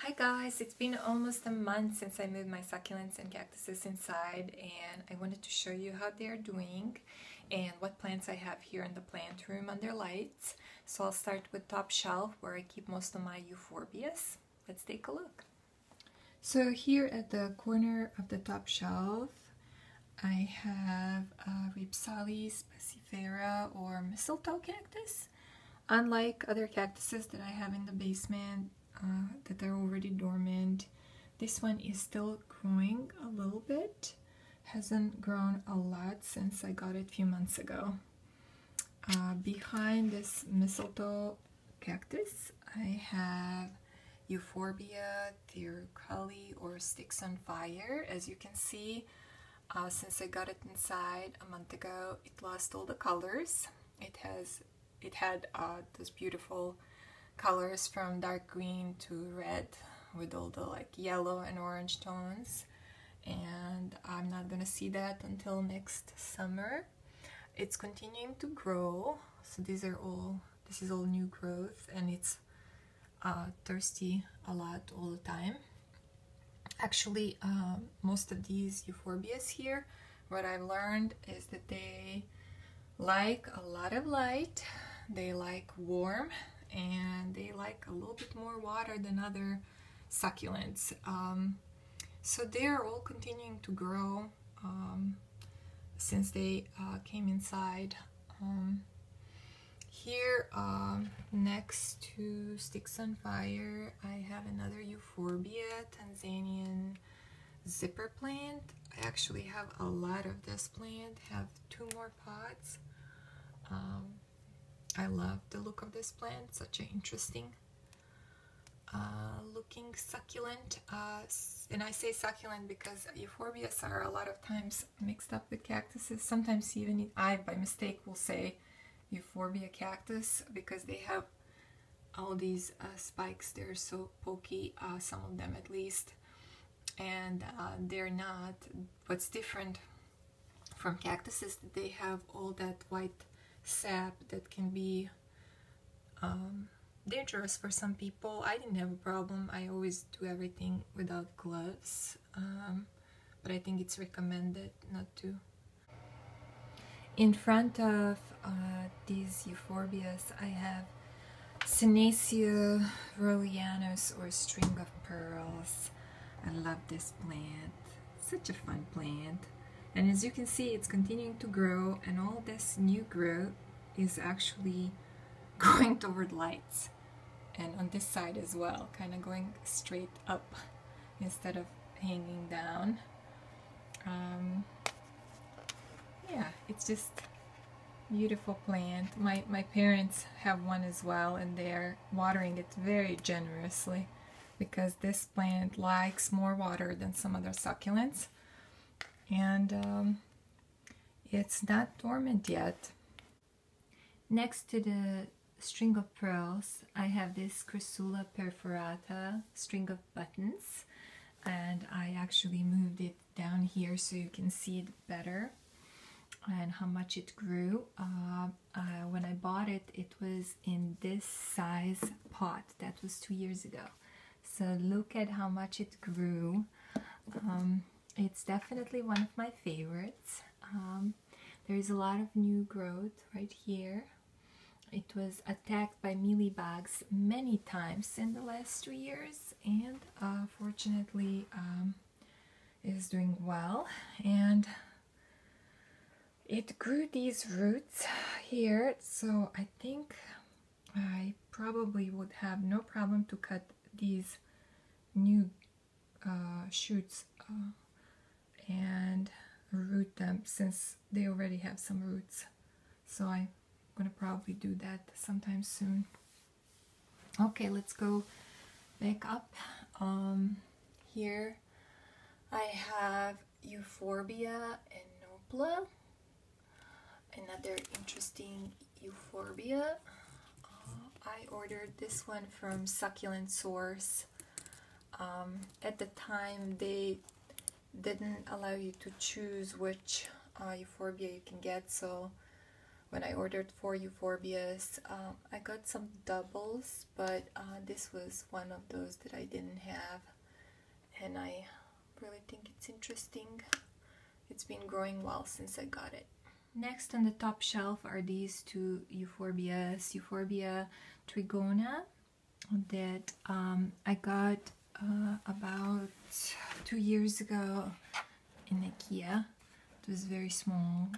Hi guys, it's been almost a month since I moved my succulents and cactuses inside, and I wanted to show you how they're doing and what plants I have here in the plant room under lights. So I'll start with top shelf where I keep most of my euphorbias. Let's take a look. So here at the corner of the top shelf I have Ripsalis spicifera or mistletoe cactus. Unlike other cactuses that I have in the basement that are already dormant, this one is still growing a little bit. Hasn't grown a lot since I got it a few months ago. Behind this mistletoe cactus I have Euphorbia Blue or Sticks on Fire. As you can see, since I got it inside a month ago, it lost all the colors. It had those beautiful colors from dark green to red with all the like yellow and orange tones, and I'm not gonna see that until next summer. It's continuing to grow, so this is all new growth, and it's thirsty a lot all the time. Actually, most of these euphorbias here, what I've learned is that they like a lot of light, they like warm, and they like a little bit more water than other succulents. So they're all continuing to grow since they came inside. Here next to Sticks on Fire I have another Euphorbia Tanzanian zipper plant. I actually have a lot of this plant, have 2 more pots. I love the look of this plant, such an interesting looking succulent, and I say succulent because euphorbias are a lot of times mixed up with cactuses. Sometimes even I by mistake will say Euphorbia cactus because they have all these spikes. They're so pokey, some of them at least, and they're not. What's different from cactuses is that they have all that white sap that can be dangerous for some people. I didn't have a problem. I always do everything without gloves, but I think it's recommended not to. In front of these euphorbias I have Senecio Rollianus or String of Pearls. I love this plant. Such a fun plant. And as you can see, it's continuing to grow, and all this new growth is actually going toward lights. And on this side as well, kind of going straight up instead of hanging down. Yeah, it's just beautiful plant. My parents have one as well, and they're watering it very generously because this plant likes more water than some other succulents. And it's not dormant yet. Next to the String of Pearls I have this Chrysula perforata string of buttons, and I actually moved it down here so you can see it better and how much it grew. When I bought it, it was in this size pot. That was 2 years ago. So look at how much it grew. It's definitely one of my favorites. There is a lot of new growth right here. It was attacked by mealybugs many times in the last 2 years, and fortunately is doing well. And it grew these roots here, so I think I probably would have no problem to cut these new shoots and root them, since they already have some roots. So I'm gonna probably do that sometime soon. Okay, let's go back up. Here I have Euphorbia Ennobla, another interesting euphorbia. I ordered this one from Succulent Source. At the time they didn't allow you to choose which euphorbia you can get, so when I ordered 4 euphorbias. I got some doubles, but this was one of those that I didn't have, and I really think it's interesting. It's been growing well since I got it. Next on the top shelf are these 2 euphorbias, Euphorbia trigona, that I got about 2 years ago in IKEA. It was very small.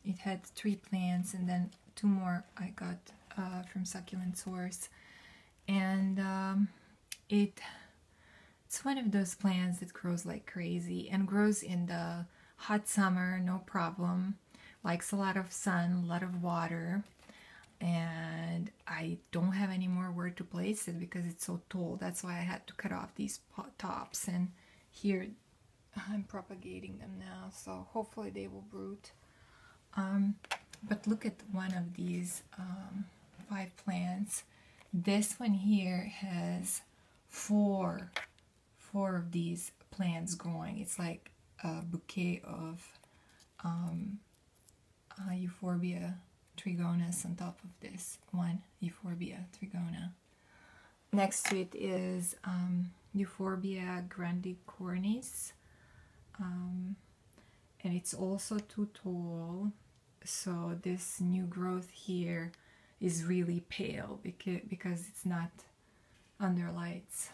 It had 3 plants, and then 2 more I got from Succulent source. And it's one of those plants that grows like crazy and grows in the hot summer, no problem. Likes a lot of sun, a lot of water. And I don't have any more where to place it because it's so tall. That's why I had to cut off these tops. And here I'm propagating them now, so hopefully they will root. But look at one of these 5 plants. This one here has four of these plants growing. It's like a bouquet of Euphorbia trigonas on top of this one Euphorbia trigona. Next to it is Euphorbia grandicornis, and it's also too tall, so this new growth here is really pale because it's not under lights.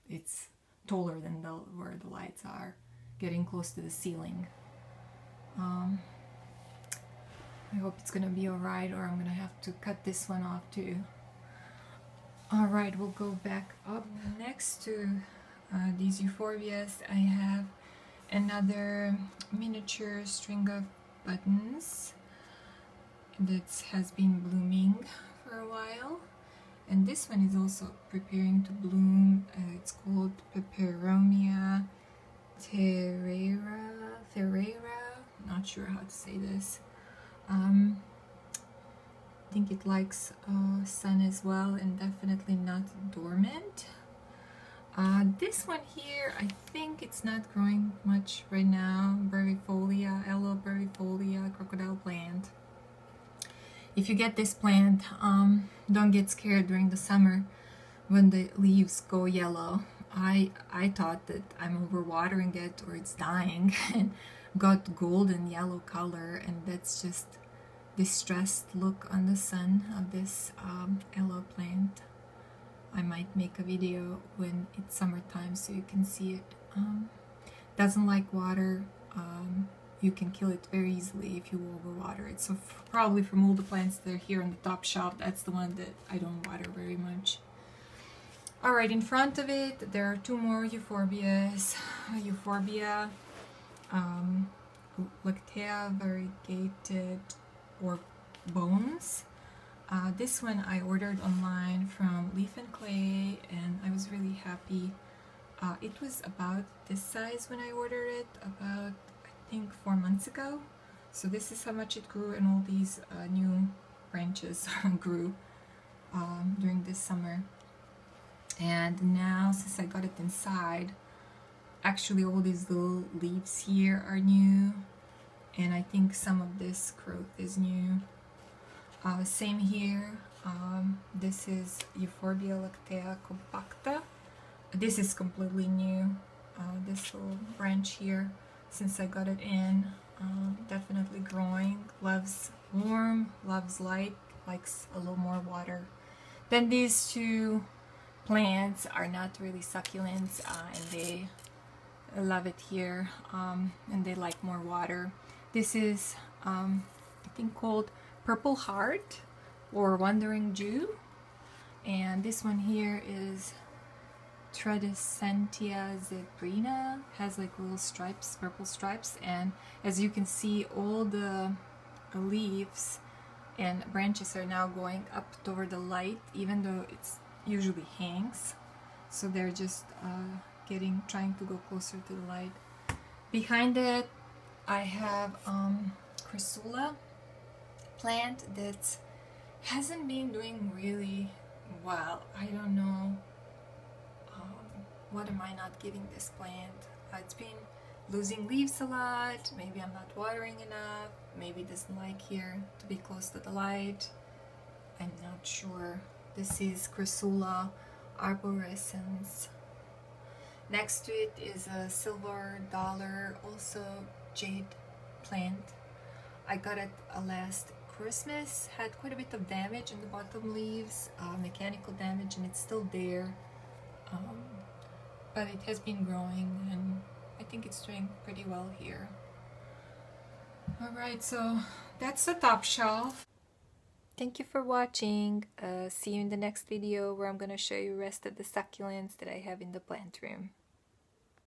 It's taller than where the lights are, getting close to the ceiling. I hope it's gonna be alright, or I'm gonna have to cut this one off too. Alright, we'll go back up. Next to these euphorbias, I have another miniature string of buttons that has been blooming for a while, and this one is also preparing to bloom. It's called Peperomia Ferreira. Not sure how to say this. I think it likes sun as well, and definitely not dormant. This one here, I think it's not growing much right now. Brevifolia, Aloe brevifolia, crocodile plant. If you get this plant, don't get scared during the summer when the leaves go yellow. I thought that I'm overwatering it or it's dying and got golden yellow color, and that's just distressed look on the sun of this aloe plant. I might make a video when it's summertime so you can see it. Doesn't like water. You can kill it very easily if you overwater it. So probably from all the plants that are here on the top shelf, that's the one that I don't water very much. Alright, in front of it there are 2 more euphorbias. Euphorbia lactea variegated or bones. This one I ordered online from Leaf and Clay, and I was really happy. It was about this size when I ordered it, about I think 4 months ago. So this is how much it grew, and all these new branches grew during this summer. And now, since I got it inside, actually all these little leaves here are new, and I think some of this growth is new. Same here. This is Euphorbia lactea compacta. This is completely new. This little branch here, since I got it in, definitely growing. Loves warm, loves light, likes a little more water. Then these 2 plants are not really succulents, and they love it here, and they like more water. This is I think called Purple Heart or Wandering Jew, and this one here is Tradescentia zebrina, has like little stripes, purple stripes, and as you can see, all the leaves and branches are now going up toward the light, even though it's usually hangs, so they're just trying to go closer to the light. Behind it I have Chrysula plant that hasn't been doing really well. I don't know, what am I not giving this plant? It's been losing leaves a lot. Maybe I'm not watering enough. maybe doesn't like here to be close to the light. I'm not sure. This is Crassula arborescens. Next to it is a silver dollar, also jade plant. I got it last Christmas. Had quite a bit of damage on the bottom leaves, mechanical damage, and it's still there. But it has been growing, and I think it's doing pretty well here. Alright, so that's the top shelf. Thank you for watching. See you in the next video where I'm going to show you the rest of the succulents that I have in the plant room.